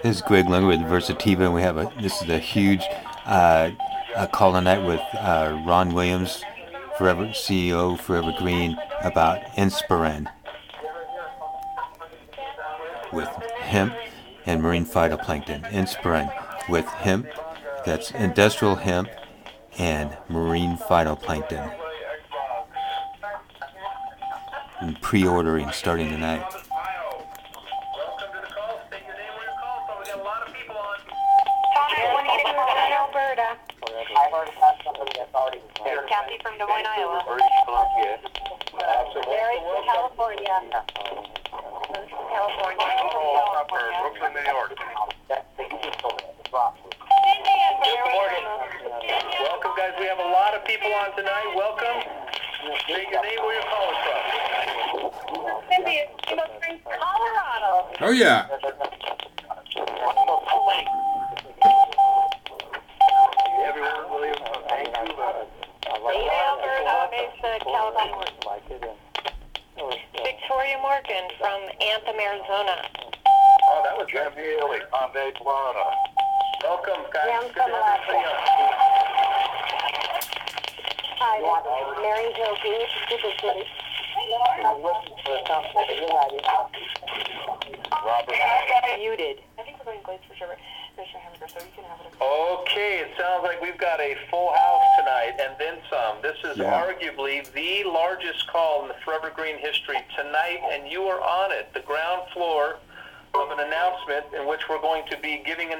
This is Greg Lunger with Versativa, and this is a huge call tonight with Ron Williams, Forever CEO, Forever Green, about INSPIRIN with hemp and marine phytoplankton. INSPIRIN with hemp, that's industrial hemp and marine phytoplankton. And pre-ordering starting tonight. Kathy from Des Moines, Iowa. Mary from California. Brooklyn, New York. Cindy and Good morning. Welcome, guys. We have a lot of people on tonight. Welcome. Say your name, where you're calling from. Cindy from Colorado. Oh, yeah. Everyone, William, thank you. Alberta, Mesa, California. Victoria Morgan from Anthem, Arizona. Oh, that was good. Haley, Palm Bay, Florida. Welcome, guys. Yeah, I'm Good to from have Alaska. everybody on. Hi, Mary Yogi, Super City. Robert. Muted. I think we're going Glaze for sure. Mr. Hamburger, so you can have it. Okay, it sounds like we've got a full house tonight, and then some. This is arguably the largest call in the Forever Green history tonight, and you are on it, the ground floor of an announcement in which we're going to be giving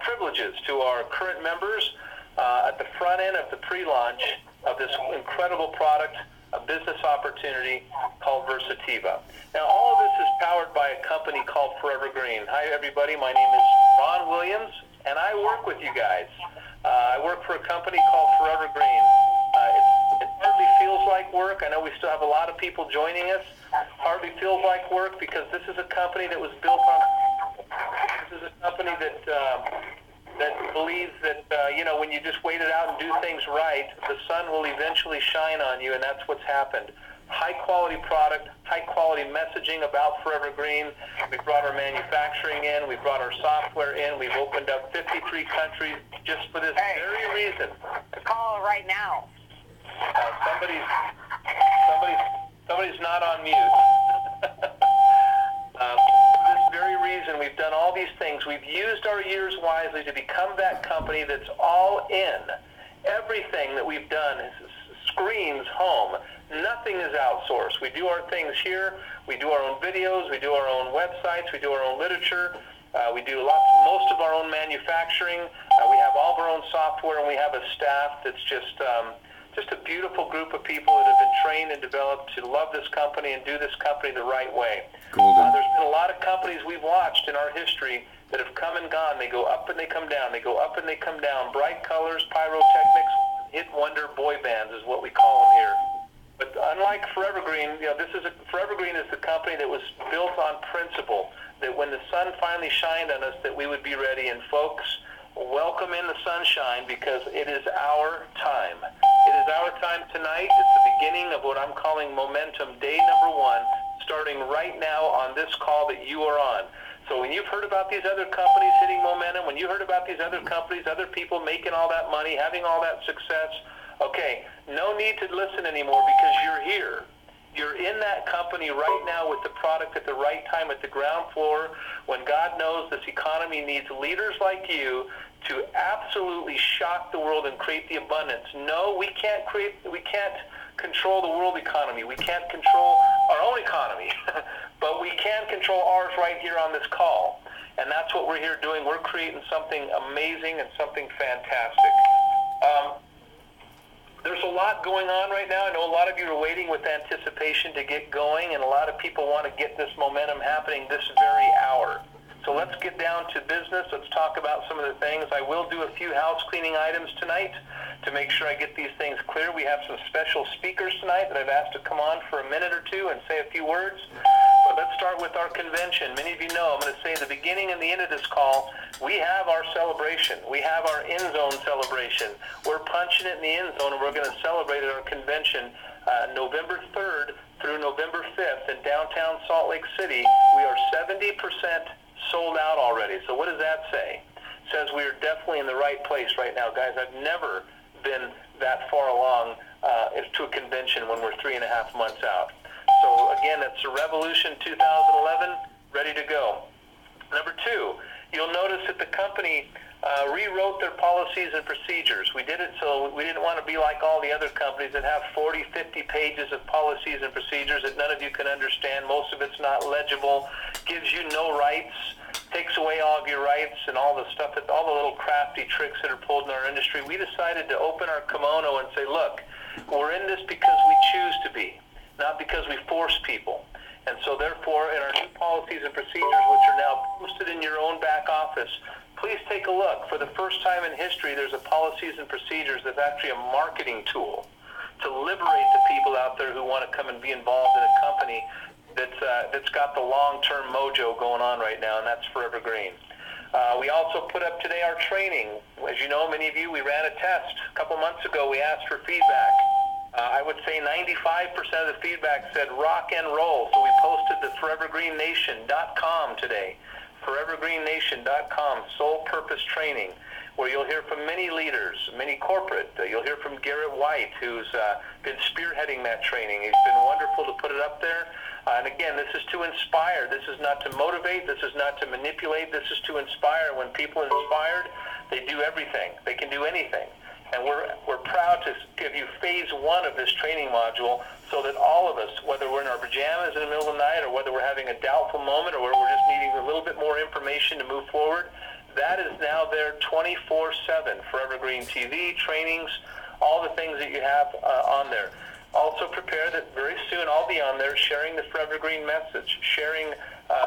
privileges to our current members at the front end of the pre-launch of this incredible product, a business opportunity called Versativa. Now, all of this is powered by a company called Forever Green. Hi, everybody. My name is Ron Williams, and I work with you guys. I work for a company called Forever Green. It hardly feels like work. I know we still have a lot of people joining us. Hardly feels like work because this is a company that was built on. This is a company that believes that when you just wait it out and do things right, the sun will eventually shine on you, and that's what's happened. High-quality product, high-quality messaging about Forever Green. We brought our manufacturing in. We brought our software in. We've opened up 53 countries just for this very reason. Call right now. Somebody's not on mute. For this very reason, we've done all these things. We've used our years wisely to become that company that's all in. Everything that we've done screams home. Nothing is outsourced. We do our things here. We do our own videos. We do our own websites. We do our own literature. We do most of our own manufacturing. We have all of our own software, and we have a staff that's just a beautiful group of people that have been trained and developed to love this company and do this company the right way. There's been a lot of companies we've watched in our history that have come and gone. They go up and they come down. They go up and they come down. Bright colors, pyrotechnics, hit wonder boy bands is what we call them here. But unlike Forever Green, Forever Green is the company that was built on principle, that when the sun finally shined on us, that we would be ready. And folks, welcome in the sunshine, because it is our time. It is our time tonight. It's the beginning of what I'm calling Momentum Day number 1, starting right now on this call that you are on. So when you've heard about these other companies hitting momentum, when you heard about these other companies, other people making all that money, having all that success, okay, no need to listen anymore, because you're here. You're in that company right now with the product at the right time at the ground floor, when God knows this economy needs leaders like you to absolutely shock the world and create the abundance. No, we can't control the world economy. We can't control our own economy, but we can control ours right here on this call. And that's what we're here doing. We're creating something amazing and something fantastic. There's a lot going on right now. I know a lot of you are waiting with anticipation to get going, and a lot of people want to get this momentum happening this very hour. So let's get down to business. Let's talk about some of the things. I will do a few house cleaning items tonight to make sure I get these things clear. We have some special speakers tonight that I've asked to come on for a minute or two and say a few words. But let's start with our convention. Many of you know, I'm going to say at the beginning and the end of this call, we have our celebration. We have our end zone celebration. We're punching it in the end zone, and we're going to celebrate at our convention November 3rd through November 5th in downtown Salt Lake City. We are 70% sold out already. So what does that say? It says we are definitely in the right place right now, guys. I've never been that far along to a convention when we're 3.5 months out. So again, it's a Revolution 2011, ready to go. Number two, you'll notice that the company rewrote their policies and procedures. We did it so we didn't want to be like all the other companies that have 40, 50 pages of policies and procedures that none of you can understand. Most of it's not legible, gives you no rights, takes away all of your rights and all the stuff, all the little crafty tricks that are pulled in our industry. We decided to open our kimono and say, look, we're in this because we choose to be, not because we force people. And so therefore, in our new policies and procedures, which are now posted in your own back office, please take a look. For the first time in history, there's a policies and procedures that's actually a marketing tool to liberate the people out there who want to come and be involved in a company that's got the long-term mojo going on right now, and that's Forever Green. We also put up today our training. As you know, many of you, we ran a test a couple months ago. We asked for feedback. I would say 95% of the feedback said rock and roll. So we posted the forevergreennation.com today. forevergreennation.com, sole purpose training, where you'll hear from many leaders, many corporate. You'll hear from Garrett White, who's been spearheading that training. It's been wonderful to put it up there. And again, this is to inspire. This is not to motivate. This is not to manipulate. This is to inspire. When people are inspired, they do everything. They can do anything. And we're proud to give you phase 1 of this training module so that all of us, whether we're in our pajamas in the middle of the night or whether we're having a doubtful moment or we're just needing a little bit more information to move forward, that is now there 24/7. Forever Green TV, trainings, all the things that you have on there. Also prepare that very soon I'll be on there sharing the Forever Green message, sharing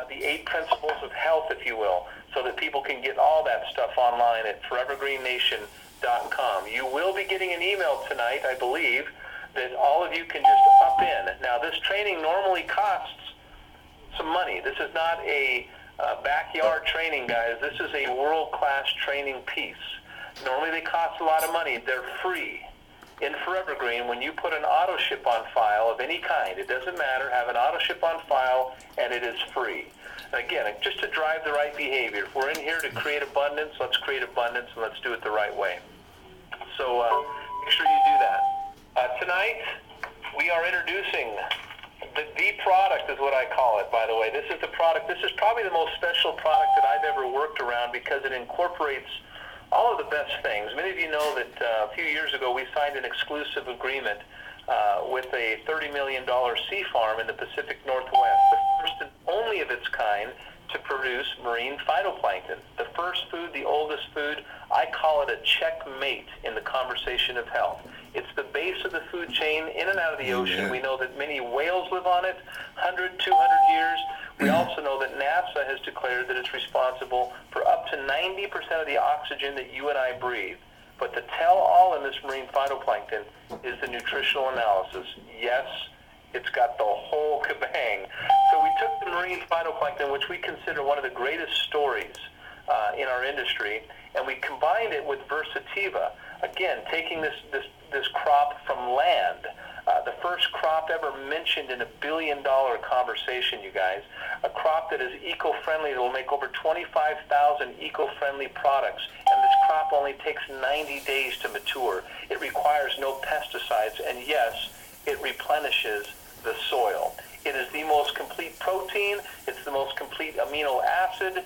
the 8 principles of health, if you will, so that people can get all that stuff online at forevergreennation.com. You will be getting an email tonight, I believe, that all of you can just up in. Now, this training normally costs some money. This is not a backyard training, guys. This is a world-class training piece. Normally, they cost a lot of money. They're free. In Forever Green, when you put an auto ship on file of any kind, it doesn't matter, have an auto ship on file, and it is free. And again, just to drive the right behavior. If we're in here to create abundance, let's create abundance, and let's do it the right way. So make sure you do that. Tonight, we are introducing the product, is what I call it, by the way. This is the product. This is probably the most special product that I've ever worked around because it incorporates all of the best things. Many of you know that a few years ago we signed an exclusive agreement with a $30 million sea farm in the Pacific Northwest, the first and only of its kind to produce marine phytoplankton. The first food, the oldest food, I call it a checkmate in the conversation of health. It's the base of the food chain in and out of the ocean. We know that many whales live on it, 100, 200 years. We also know that NASA has declared that it's responsible for up to 90% of the oxygen that you and I breathe. But the tell-all in this marine phytoplankton is the nutritional analysis. Yes, it's got the whole kabang. So we took the marine phytoplankton, which we consider one of the greatest stories in our industry, and we combined it with Versativa. Again, taking this crop from land, the first crop ever mentioned in a billion-dollar conversation, you guys. A crop that is eco-friendly, that will make over 25,000 eco-friendly products, and this crop only takes 90 days to mature. It requires no pesticides, and yes, it replenishes the soil. It is the most complete protein. It's the most complete amino acid.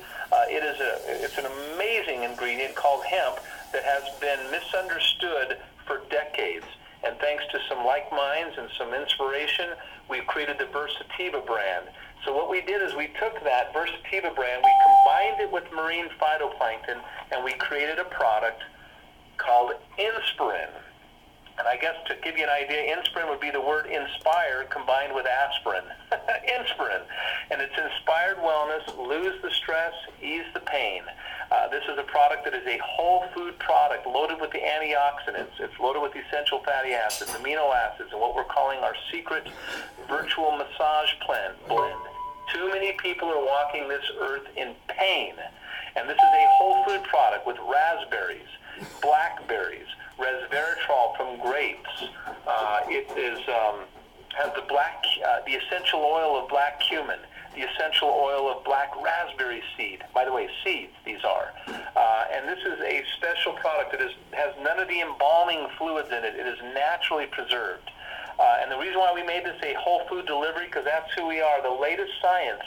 It's an amazing ingredient called hemp that has been misunderstood for decades. And thanks to some like minds and some inspiration, we've created the Versativa brand. So what we did is we took that Versativa brand, we combined it with marine phytoplankton, and we created a product called INSPIRIN. And I guess to give you an idea, INSPIRIN would be the word inspire combined with aspirin. INSPIRIN. And it's inspired wellness, lose the stress, ease the pain. This is a product that is a whole food product loaded with the antioxidants. It's loaded with essential fatty acids, amino acids, and what we're calling our secret virtual massage blend. Too many people are walking this earth in pain. And this is a whole food product with raspberries, blackberries, resveratrol from grapes. It has the essential oil of black cumin, the essential oil of black raspberry seed. By the way, seeds these are. And this is a special product that has none of the embalming fluids in it. It is naturally preserved. And the reason why we made this a whole food delivery, because that's who we are. The latest science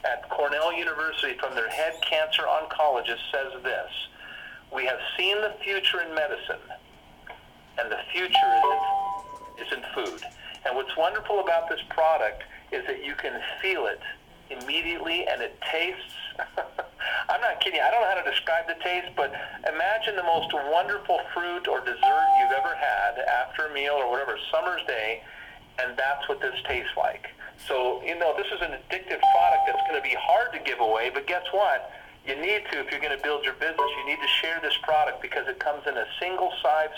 at Cornell University from their head cancer oncologist says this: we have seen the future in medicine, and the future is in food. And what's wonderful about this product is that you can feel it immediately, and it tastes, I'm not kidding you, I don't know how to describe the taste, but imagine the most wonderful fruit or dessert you've ever had after a meal or whatever, summer's day, and that's what this tastes like. So, this is an addictive product that's going to be hard to give away, but guess what? You need to, if you're going to build your business, you need to share this product because it comes in a single size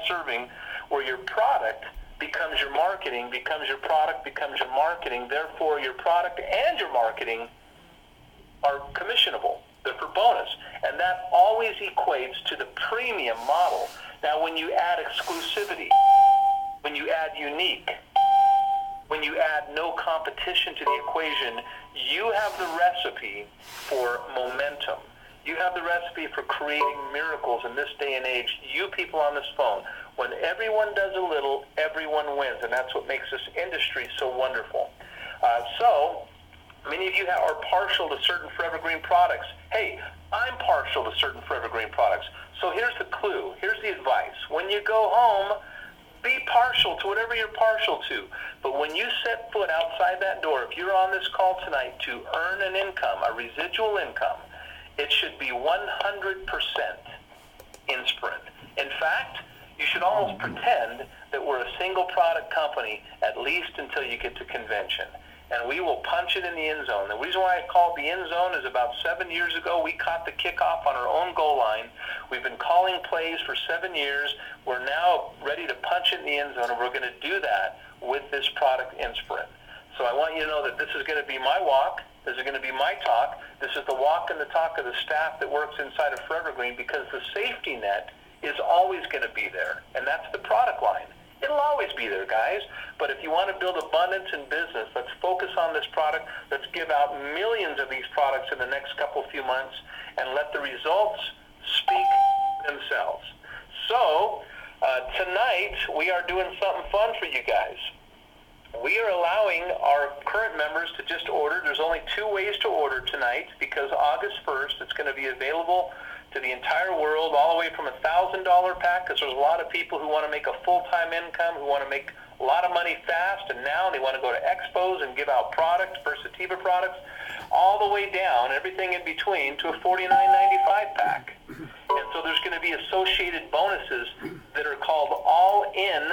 serving where your product becomes your marketing, becomes your product, becomes your marketing. Therefore, your product and your marketing are commissionable. They're for bonus. And that always equates to the premium model. Now, when you add exclusivity, when you add unique, when you add no competition to the equation, you have the recipe for momentum. You have the recipe for creating miracles in this day and age. You people on this phone, when everyone does a little, everyone wins, and that's what makes this industry so wonderful. So many of you are partial to certain Forever Green products. Hey, I'm partial to certain Forever Green products. So here's the clue. Here's the advice. When you go home, be partial to whatever you're partial to. But when you set foot outside that door, if you're on this call tonight to earn an income, a residual income, it should be 100% INSPIRIN. In fact, you should almost pretend that we're a single product company, at least until you get to convention. And we will punch it in the end zone. The reason why I called the end zone is about 7 years ago, we caught the kickoff on our own goal line. We've been calling plays for 7 years. We're now ready to punch it in the end zone, and we're going to do that with this product, INSPIRIN. So I want you to know that this is going to be my walk. This is going to be my talk. This is the walk and the talk of the staff that works inside of Forever Green, because the safety net is always going to be there, and that's the product line. It'll always be there, guys. But if you want to build abundance in business, let's focus on this product. Let's give out millions of these products in the next few months, and let the results speak themselves. So tonight we are doing something fun for you guys. We are allowing our current members to just order. There's only 2 ways to order tonight, because August 1st it's going to be available to the entire world, all the way from $1,000 pack, because there's a lot of people who want to make a full-time income, who want to make a lot of money fast, and now they want to go to expos and give out products, Versativa products, all the way down, everything in between, to a $49.95 pack. And so there's going to be associated bonuses that are called all-in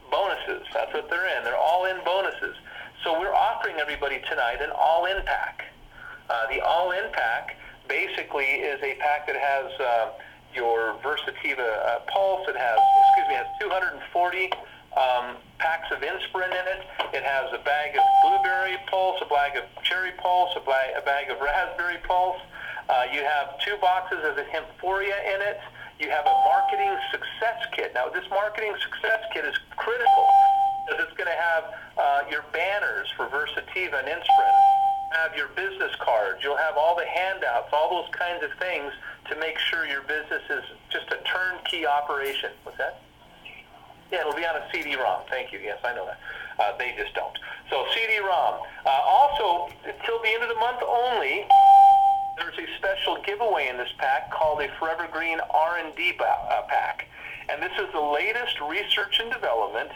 bonuses. That's what they're in. They're all-in bonuses. So we're offering everybody tonight an all-in pack. The all-in pack basically is a pack that has your Versativa Pulse. It has 240 packs of INSPIRIN in it. It has a bag of blueberry pulse, a bag of cherry pulse, a bag of raspberry pulse. You have 2 boxes of the Hemphoria in it. You have a marketing success kit. Now, this marketing success kit is critical, because it's going to have your banners for Versativa and INSPIRIN. Have your business cards. You'll have all the handouts, all those kinds of things to make sure your business is just a turnkey operation. What's that? Yeah, it'll be on a CD-ROM. Thank you. Yes, I know that. They just don't. So CD-ROM. Also, until the end of the month only, there's a special giveaway in this pack called a Forever Green R&D pack. And this is the latest research and development,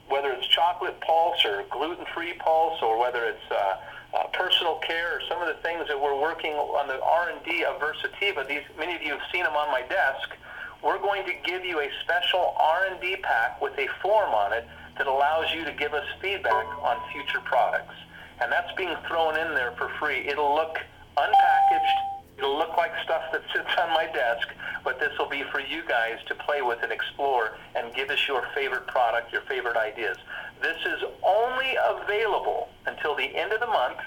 whether it's chocolate pulse or gluten-free pulse, or whether it's personal care, or some of the things that we're working on the R&D of Versativa. Many of you have seen them on my desk. We're going to give you a special R&D pack with a form on it that allows you to give us feedback on future products. And that's being thrown in there for free. It'll look unpackaged. It'll look like stuff that sits on my desk, but this will be for you guys to play with and explore and give us your favorite product, your favorite ideas. This is only available until the end of the month,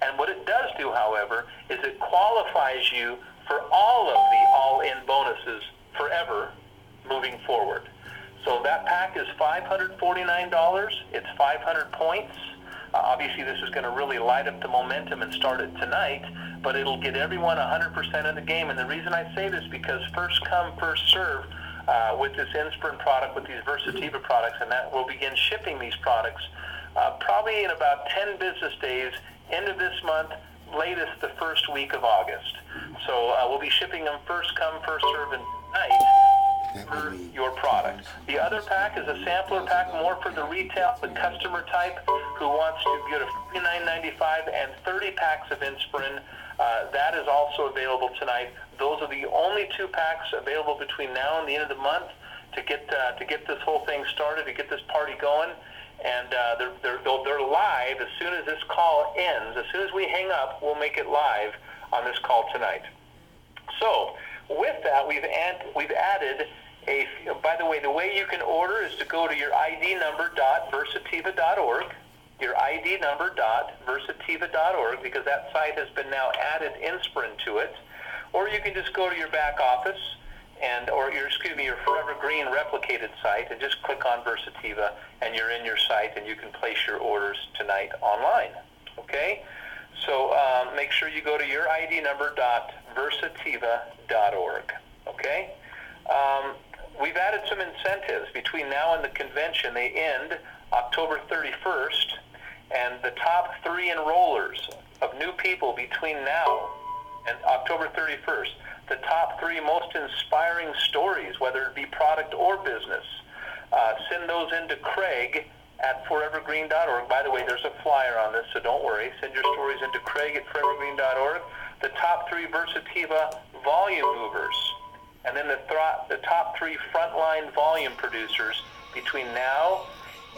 and what it does do, however, is it qualifies you for all of the all-in bonuses forever moving forward. So that pack is $549. It's 500 points. Obviously, this is going to really light up the momentum and start it tonight, but it'll get everyone 100% in the game. And the reason I say this because first come, first serve with this INSPIRIN product, with these Versativa products, and that we'll begin shipping these products probably in about 10 business days, end of this month, latest the first week of August. So we'll be shipping them first come, first serve tonight for your product. The other pack is a sampler pack, more for the retail, the customer type who wants to get a $49.95 and 30 packs of INSPIRIN. That is also available tonight. Those are the only 2 packs available between now and the end of the month to get this whole thing started, to get this party going. And they're live as soon as this call ends. As soon as we hang up, we'll make it live on this call tonight. So with that, we've added a. By the way you can order is to go to your ID number.versativa.org. Your ID number.versativa.org, because that site has been now added INSPIRIN to it. Or you can just go to your back office or your Forever Green replicated site and just click on Versativa and you're in your site and you can place your orders tonight online. Okay? So make sure you go to your ID number.versativa.org. Okay? We've added some incentives between now and the convention. They end October 31st, and the top 3 enrollers of new people between now and October 31st, the top 3 most inspiring stories, whether it be product or business, send those into Craig at forevergreen.org. By the way, there's a flyer on this, so don't worry. Send your stories into Craig at forevergreen.org. The top 3 Versativa volume movers, and then the top 3 frontline volume producers between now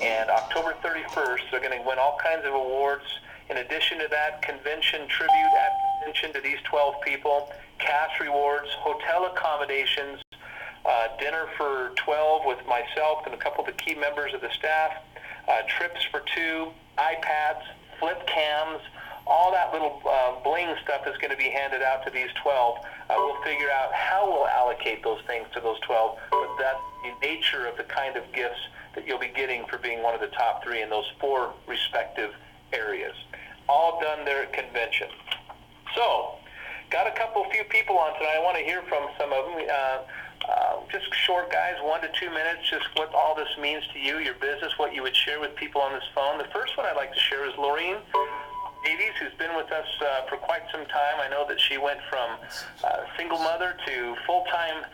and October 31st. They're going to win all kinds of awards. In addition to that, convention tribute at convention to these 12 people, cash rewards, hotel accommodations, dinner for 12 with myself and a couple of the key members of the staff, trips for 2, iPads, flip cams, all that little bling stuff is going to be handed out to these 12. We'll figure out how we'll allocate those things to those 12, but that's the nature of the kind of gifts that you'll be getting for being one of the top 3 in those 4 respective areas. All done there at convention. So, got a few people on tonight. I want to hear from some of them. Just short guys, 1 to 2 minutes, just what all this means to you, your business, what you would share with people on this phone. The first one I'd like to share is Lorene Davies, who's been with us for quite some time. I know that she went from single mother to full-time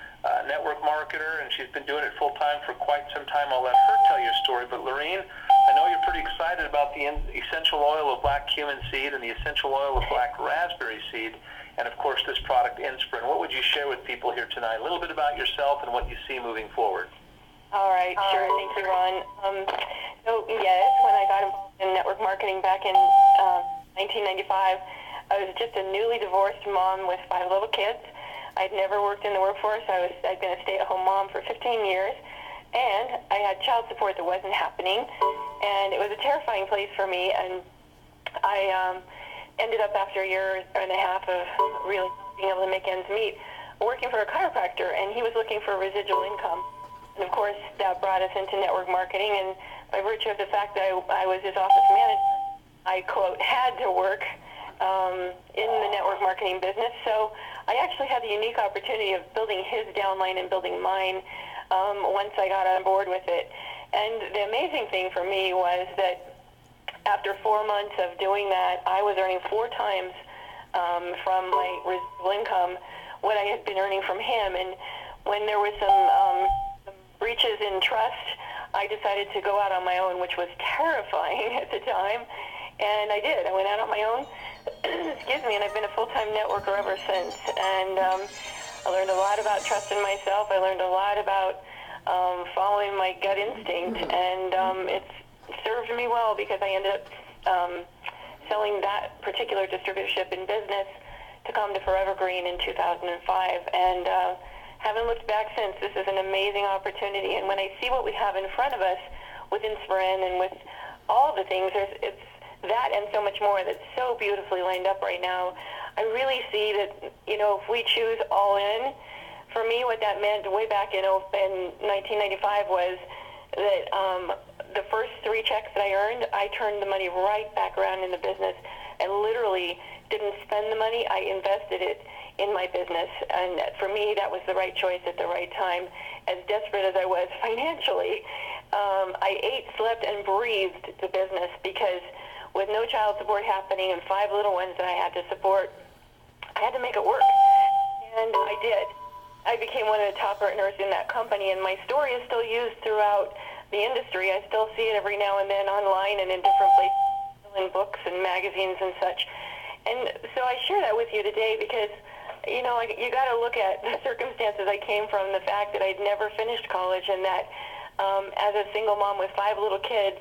network marketer, and she's been doing it full-time for quite some time. I'll let her tell your story. But Lorene, I know you're pretty excited about the essential oil of black cumin seed and the essential oil of black raspberry seed, and of course this product INSPIRIN. What would you share with people here tonight? A little bit about yourself and what you see moving forward. All right, sure. Thank you, Ron. So yes, when I got involved in network marketing back in 1995, I was just a newly divorced mom with 5 little kids. I'd never worked in the workforce. I'd been a stay-at-home mom for 15 years, and I had child support that wasn't happening, and it was a terrifying place for me. And I ended up, after a year and a half of really being able to make ends meet, working for a chiropractor, and he was looking for residual income. And of course, that brought us into network marketing, and by virtue of the fact that I was his office manager, I, quote, had to work in the network marketing business. So I actually had the unique opportunity of building his downline and building mine once I got on board with it. And the amazing thing for me was that after 4 months of doing that, I was earning 4 times from my residual income what I had been earning from him. And when there was some breaches in trust, I decided to go out on my own, which was terrifying at the time. And I did. I went out on my own, excuse me, and I've been a full-time networker ever since. And I learned a lot about trusting myself. I learned a lot about following my gut instinct, and it's served me well because I ended up selling that particular distributorship in business to come to Forever Green in 2005. And haven't looked back since. This is an amazing opportunity. And when I see what we have in front of us with INSPIRIN and with all the things, it's that and so much more that's so beautifully lined up right now. I really see that, if we choose all in, for me what that meant way back in 1995 was that the first 3 checks that I earned, I turned the money right back around in the business and literally didn't spend the money. I invested it in my business. And for me, that was the right choice at the right time. As desperate as I was financially, I ate, slept, and breathed the business because with no child support happening and 5 little ones that I had to support, I had to make it work. And I did. I became one of the top earners in that company, and my story is still used throughout the industry. I still see it every now and then online and in different places, in books and magazines and such. And so I share that with you today because, you know, you got to look at the circumstances I came from, the fact that I'd never finished college, and that as a single mom with 5 little kids,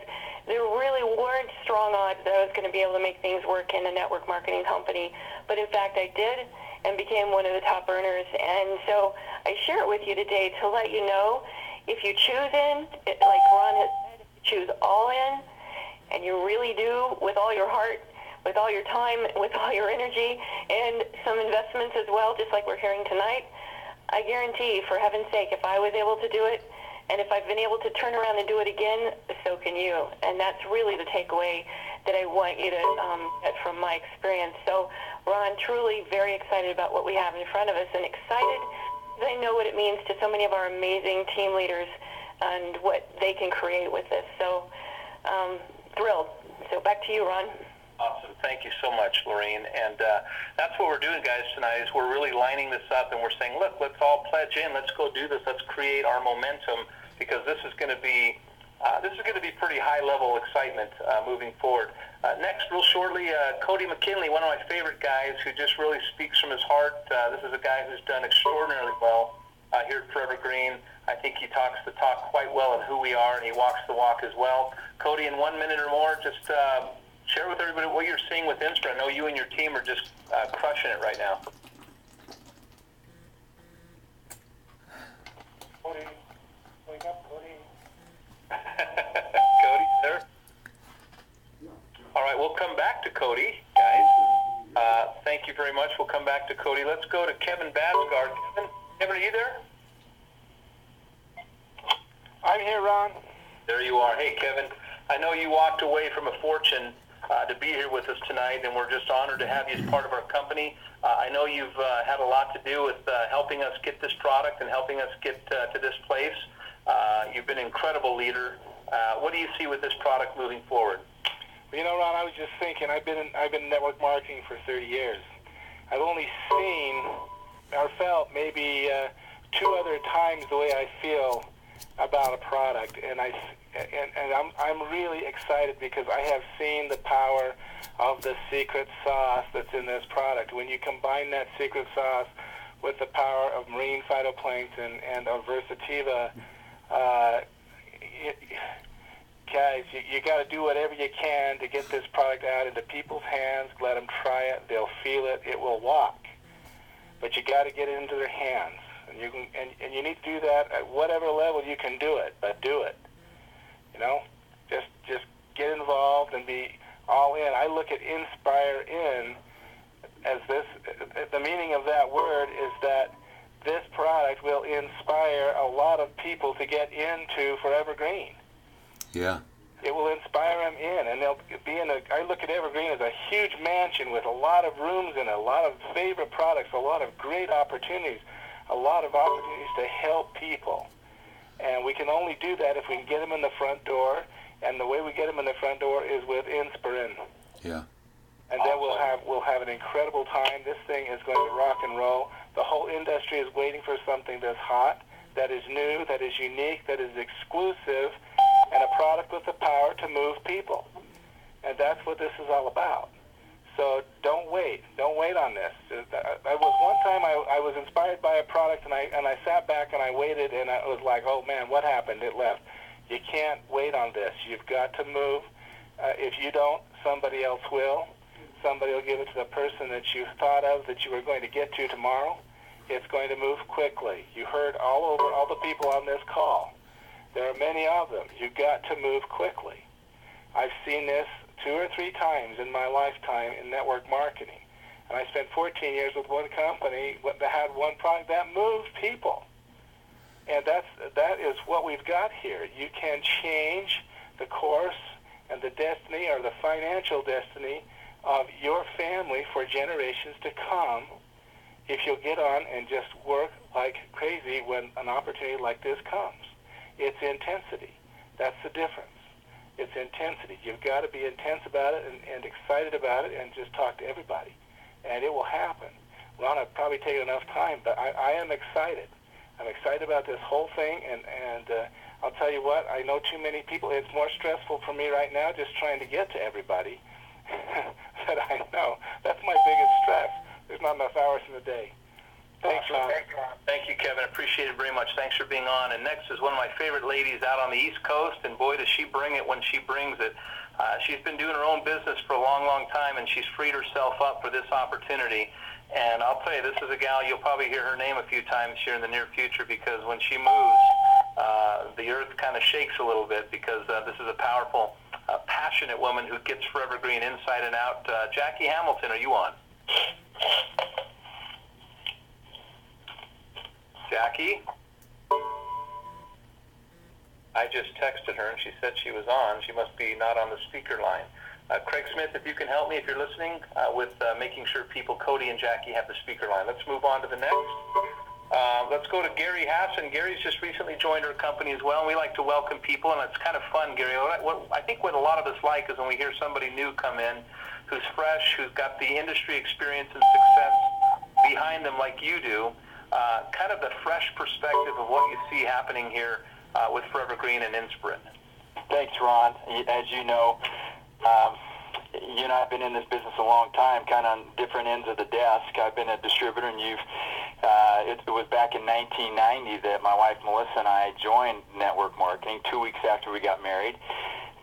there really weren't strong odds that I was going to be able to make things work in a network marketing company. But in fact, I did and became one of the top earners. And so I share it with you today to let you know, if you choose in, like Ron has said, if you choose all in, and you really do with all your heart, with all your time, with all your energy, and some investments as well, just like we're hearing tonight, I guarantee, for heaven's sake, if I was able to do it, and if I've been able to turn around and do it again, so can you. And that's really the takeaway that I want you to get from my experience. So, Ron, truly very excited about what we have in front of us, and excited because I know what it means to so many of our amazing team leaders and what they can create with this. So, thrilled. So back to you, Ron. Awesome. Thank you so much, Lorraine. And that's what we're doing, guys, tonight, is we're really lining this up, and we're saying, look, let's all pledge in. Let's go do this. Let's create our momentum, because this is going to be pretty high-level excitement moving forward. Next, real shortly, Cody McKinley, one of my favorite guys who just really speaks from his heart. This is a guy who's done extraordinarily well here at Forever Green. I think he talks the talk quite well on who we are, and he walks the walk as well. Cody, in 1 minute or more, just share with everybody what you're seeing with INSPIRIN. I know you and your team are just crushing it right now. Cody, wake up, Cody. Cody, sir? All right, we'll come back to Cody, guys. Thank you very much. We'll come back to Cody. Let's go to Kevin Basgard. Kevin, are you there? I'm here, Ron. There you are. Hey, Kevin, I know you walked away from a fortune to be here with us tonight, and we're just honored to have you as part of our company. I know you've had a lot to do with helping us get this product and helping us get to this place. You've been an incredible leader. What do you see with this product moving forward? Well, you know, Ron, I was just thinking, I've been in network marketing for 30 years. I've only seen or felt maybe 2 other times the way I feel about a product, and I'm really excited because I have seen the power of the secret sauce that's in this product. When you combine that secret sauce with the power of marine phytoplankton and of Versativa, guys, you got to do whatever you can to get this product out into people's hands. Let them try it; they'll feel it. It will walk, but you got to get it into their hands. And you need to do that at whatever level you can do it, but do it. You know, just get involved and be all in. I look at INSPIRIN as this. The meaning of that word is that this product will inspire a lot of people to get into Forever Green. Yeah. It will inspire them in, and they'll be in I look at Evergreen as a huge mansion with a lot of rooms in it, a lot of favorite products, a lot of great opportunities. A lot of opportunities to help people, and we can only do that if we can get them in the front door, and the way we get them in the front door is with INSPIRIN. Yeah. And then we'll have an incredible time. This thing is going to rock and roll. The whole industry is waiting for something that's hot, that is new, that is unique, that is exclusive, and a product with the power to move people. And that's what this is all about. So don't wait on this. I was one time I was inspired by a product, and I sat back and I waited, and I was like, oh man, what happened? It left. You can't wait on this. You've got to move. If you don't, somebody else will. Somebody will give it to the person that you thought of that you were going to get to tomorrow. It's going to move quickly. You heard all the people on this call. There are many of them. You've got to move quickly. I've seen this 2 or 3 times in my lifetime in network marketing. And I spent 14 years with one company that had one product that moved people. And that is what we've got here. You can change the course and the destiny or the financial destiny of your family for generations to come if you'll get on and just work like crazy when an opportunity like this comes. It's intensity. That's the difference. It's intensity. You've got to be intense about it and excited about it and just talk to everybody. And it will happen. Ron, I've probably taken enough time, but I am excited. I'm excited about this whole thing, and I'll tell you what, I know too many people. It's more stressful for me right now just trying to get to everybody that I know. That's my biggest stress. There's not enough hours in the day. Thanks, Ron. Thank you, Kevin. Appreciate it very much. Thanks for being on. And next is one of my favorite ladies out on the East Coast, and boy, does she bring it when she brings it. She's been doing her own business for a long, long time, and she's freed herself up for this opportunity. And I'll tell you, this is a gal, you'll probably hear her name a few times here in the near future, because when she moves, the earth kind of shakes a little bit, because this is a powerful, passionate woman who gets Forever Green inside and out. Jackie Hamilton, are you on? Jackie? I just texted her and she said she was on. She must be not on the speaker line. Craig Smith, if you can help me, if you're listening, with making sure people, Cody and Jackie, have the speaker line. Let's move on to the next. Let's go to Gary Hassan. Gary's just recently joined our company as well, and we like to welcome people, and it's kind of fun, Gary. I think what a lot of us like is when we hear somebody new come in who's fresh, who's got the industry experience and success behind them like you do, kind of the fresh perspective of what you see happening here with Forever Green and INSPIRIN. Thanks, Ron. As you know, you and I have been in this business a long time, kind of on different ends of the desk. I've been a distributor, and it was back in 1990 that my wife Melissa and I joined network marketing 2 weeks after we got married.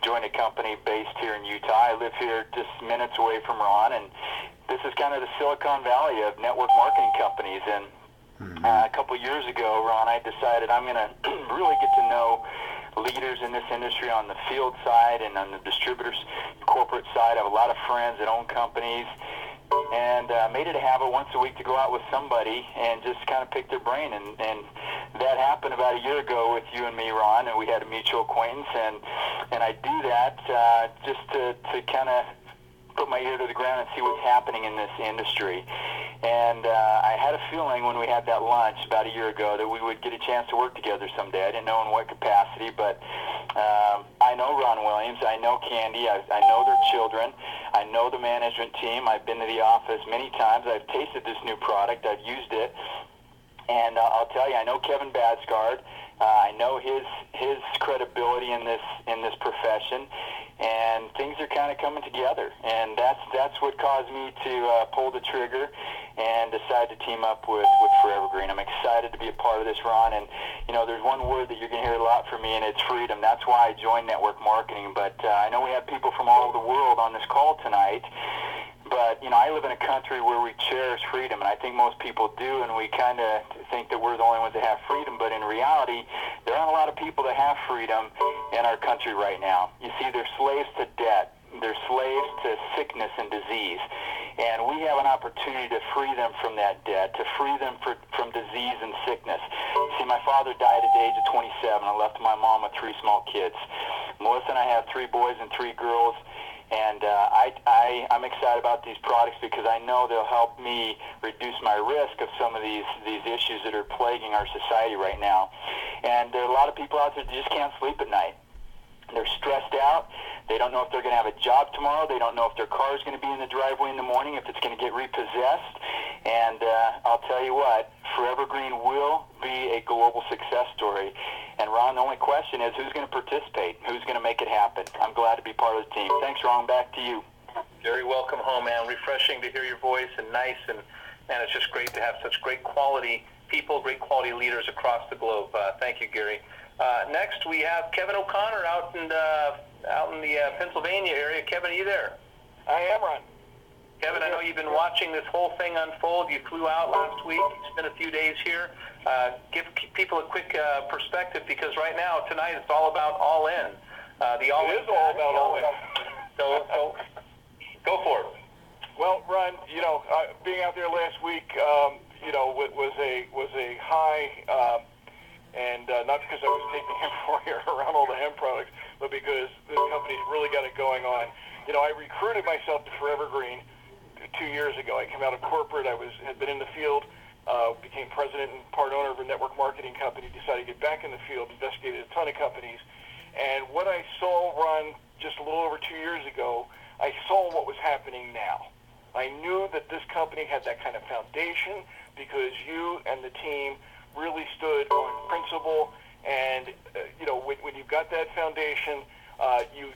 Joined a company based here in Utah. I live here just minutes away from Ron, and this is kind of the Silicon Valley of network marketing companies. And a couple years ago, Ron, I decided I'm going to really get to know leaders in this industry on the field side and on the distributors corporate side. I have a lot of friends that own companies, and made it a habit once a week to go out with somebody and just kind of pick their brain. And that happened about a year ago with you and me, Ron, and we had a mutual acquaintance. And I do that just to kind of put my ear to the ground and see what's happening in this industry. And I had a feeling when we had that lunch about a year ago that we would get a chance to work together someday. I didn't know in what capacity, but I know Ron Williams, I know Candy, I know their children, I know the management team. I've been to the office many times. I've tasted this new product. I've used it. And I'll tell you, I know Kevin Badsgard. I know his credibility in this profession, and things are kind of coming together. And that's what caused me to pull the trigger and decide to team up with Forever Green. I'm excited to be a part of this, Ron. And you know, there's one word that you're going to hear a lot from me, and it's freedom. That's why I joined network marketing. But I know we have people from all over the world on this call tonight. But, you know, I live in a country where we cherish freedom, and I think most people do, and we kind of think that we're the only ones that have freedom. But in reality, there aren't a lot of people that have freedom in our country right now. You see, they're slaves to debt. They're slaves to sickness and disease. And we have an opportunity to free them from that debt, to free them from disease and sickness. See, my father died at the age of 27. I left my mom with 3 small kids. Melissa and I have 3 boys and 3 girls. And I'm excited about these products because I know they'll help me reduce my risk of some of these issues that are plaguing our society right now. And there are a lot of people out there that just can't sleep at night. They're stressed out. They don't know if they're going to have a job tomorrow. They don't know if their car is going to be in the driveway in the morning, if it's going to get repossessed. And I'll tell you what, Forever Green will be a global success story. And Ron, the only question is who's going to participate? Who's going to make it happen? I'm glad to be part of the team. Thanks, Ron. Back to you. Gary, welcome home, man. Refreshing to hear your voice, and nice, and man, it's just great to have such great quality people, great quality leaders across the globe. Thank you, Gary. Next, we have Kevin O'Connor out in the Pennsylvania area. Kevin, are you there? I am, Ron. Kevin, I know you've been watching this whole thing unfold. You flew out last week. You spent a few days here. Give people a quick perspective, because right now, tonight, it's all about all in. It is all about all in. So go for it. Well, Ron, you know, being out there last week, you know, was a high And not because I was taking hemp for you around all the hemp products, but because this company's really got it going on. You know, I recruited myself to Forever Green 2 years ago. I came out of corporate. Had been in the field, became president and part owner of a network marketing company, decided to get back in the field, investigated a ton of companies. And what I saw, Ron, just a little over 2 years ago, I saw what was happening now. I knew that this company had that kind of foundation because you and the team really stood on principle, and you know, when you've got that foundation, you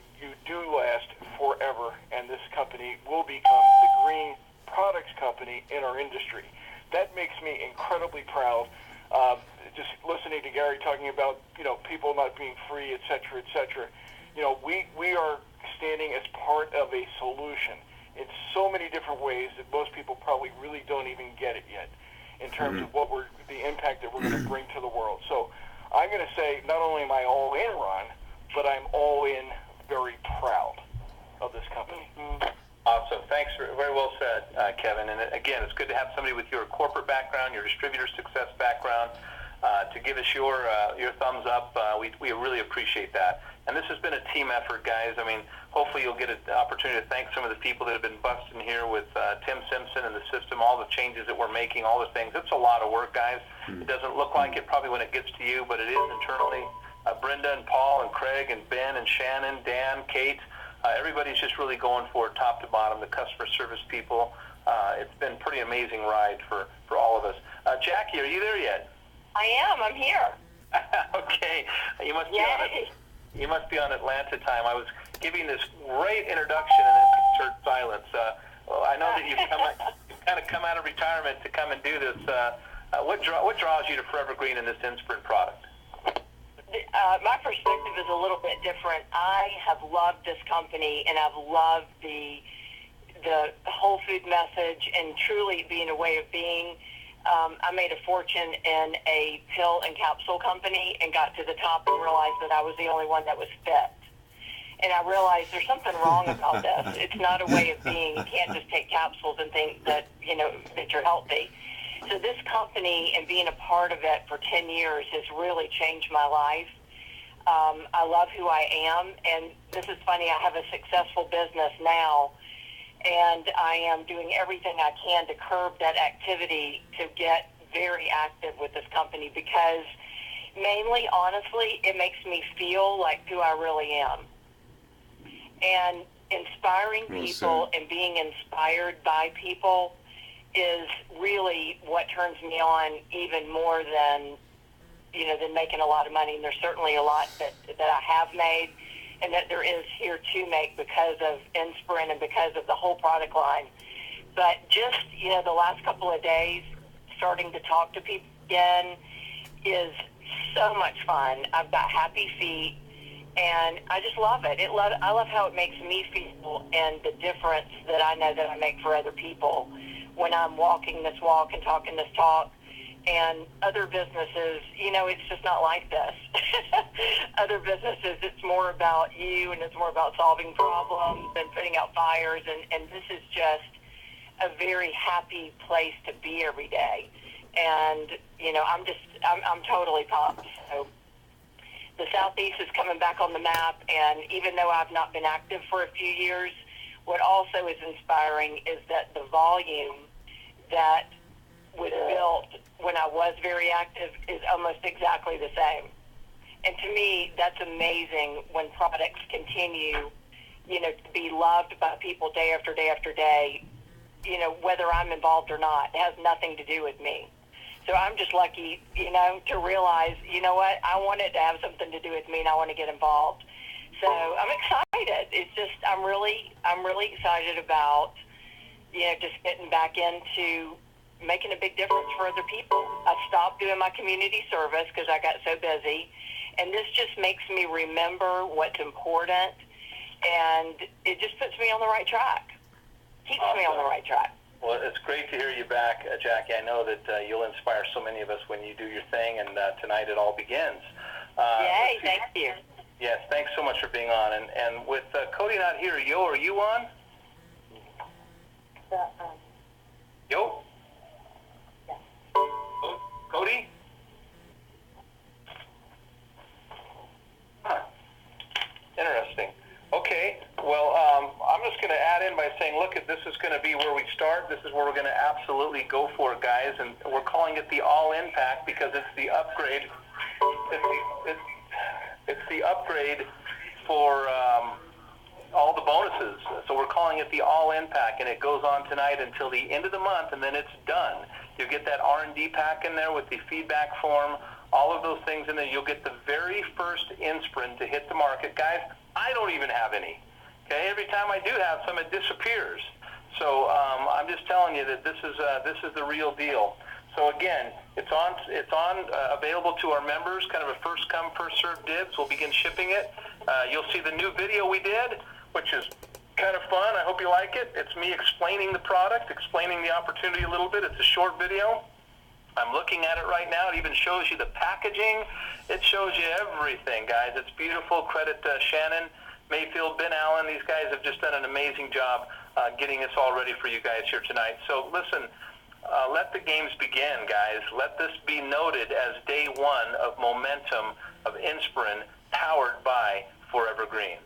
do last forever, and this company will become the green products company in our industry. That makes me incredibly proud. Just listening to Gary talking about, you know, people not being free, et cetera, et cetera. You know, we are standing as part of a solution in so many different ways that most people probably really don't even get it yet, in terms of the impact that we're going to bring to the world. So I'm going to say, not only am I all in, Ron, but I'm all in, very proud of this company. Awesome. Thanks. Very well said, Kevin. And again, it's good to have somebody with your corporate background, your distributor success background, to give us your thumbs up. We really appreciate that. And this has been a team effort, guys. I mean, hopefully you'll get an opportunity to thank some of the people that have been busting here with Tim Simpson and the system, all the changes that we're making, all the things. It's a lot of work, guys. It doesn't look like it probably when it gets to you, but it is internally. Brenda and Paul and Craig and Ben and Shannon, Dan, Kate, everybody's just really going for it top to bottom, the customer service people. It's been a pretty amazing ride for all of us. Jackie, are you there yet? I am. I'm here. Okay. You must be Yay. on it. You must be on Atlanta time. I was giving this great introduction and then insert silence. I know that you've kind of come out of retirement to come and do this. What draws you to Forever Green and this INSPIRIN product? My perspective is a little bit different. I have loved this company, and I've loved the whole food message and truly being a way of being. I made a fortune in a pill and capsule company and got to the top and realized that I was the only one that was fit. And I realized there's something wrong about this. It's not a way of being. You can't just take capsules and think that, you know, that you're healthy. So this company and being a part of it for 10 years has really changed my life. I love who I am, and this is funny, I have a successful business now, and I am doing everything I can to curb that activity to get very active with this company because mainly, honestly, it makes me feel like who I really am. And inspiring people and being inspired by people is really what turns me on even more than, you know, than making a lot of money. And there's certainly a lot that I have made and that there is here to make because of INSPIRIN and because of the whole product line. But just, you know, the last couple of days, starting to talk to people again is so much fun. I've got happy feet, and I just love it. I love how it makes me feel and the difference that I know that I make for other people when I'm walking this walk and talking this talk. And other businesses, you know, it's just not like this. Other businesses, it's more about you and it's more about solving problems and putting out fires. And this is just a very happy place to be every day. And, you know, I'm totally pumped. So the Southeast is coming back on the map. And even though I've not been active for a few years, what also is inspiring is that the volume that was built when I was very active is almost exactly the same. And to me, that's amazing when products continue, you know, to be loved by people day after day after day, you know, whether I'm involved or not. It has nothing to do with me. So I'm just lucky, you know, to realize, you know what, I want it to have something to do with me and I want to get involved. So I'm excited. It's just, I'm really excited about, you know, just getting back into making a big difference for other people. I stopped doing my community service because I got so busy, and this just makes me remember what's important, and it just puts me on the right track. Keeps me on the right track. Well, it's great to hear you back, Jackie. I know that you'll inspire so many of us when you do your thing, and tonight it all begins. Yay, thank you. Yes, thanks so much for being on. And with Cody not here, Yo, are you on? Yo? Cody? saying, look, this is going to be where we start. This is where we're going to absolutely go for it, guys. And we're calling it the all-in pack because it's the upgrade. It's the upgrade for all the bonuses. So we're calling it the all-in pack, and it goes on tonight until the end of the month, and then it's done. You'll get that R&D pack in there with the feedback form, all of those things in there. You'll get the very first INSPIRIN to hit the market. Guys, I don't even have any. Okay, every time I do have some, it disappears. So I'm just telling you that this is the real deal. So again, it's on available to our members, kind of a first come first served dibs. We'll begin shipping it. You'll see the new video we did, which is kind of fun. I hope you like it. It's me explaining the product, explaining the opportunity a little bit. It's a short video. I'm looking at it right now. It even shows you the packaging. It shows you everything, guys. It's beautiful. Credit Shannon, Mayfield, Ben Allen. These guys have just done an amazing job getting this all ready for you guys here tonight. So listen, let the games begin, guys. Let this be noted as day one of momentum of INSPIRIN powered by Forever Green.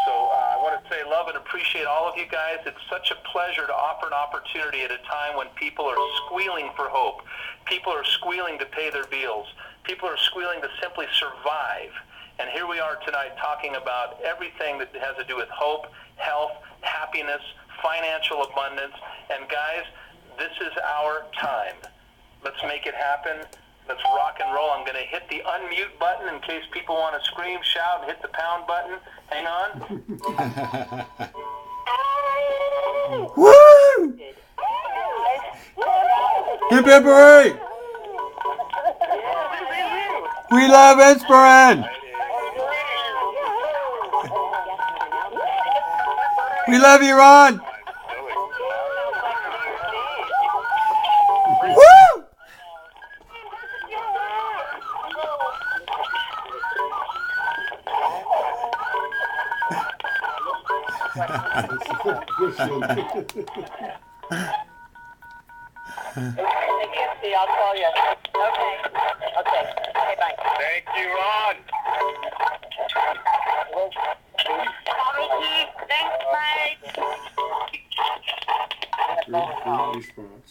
So I want to say love and appreciate all of you guys. It's such a pleasure to offer an opportunity at a time when people are squealing for hope. People are squealing to pay their bills. People are squealing to simply survive. And here we are tonight talking about everything that has to do with hope, health, happiness, financial abundance. And guys, this is our time. Let's make it happen. Let's rock and roll. I'm going to hit the unmute button in case people want to scream, shout, and hit the pound button. Hang on. Woo! Hip hip hooray! We love INSPIRIN! We love you, Ron! Woo! I'll call you. Okay. Okay, bye. Thank you, Ron. Thanks, bye. Great response.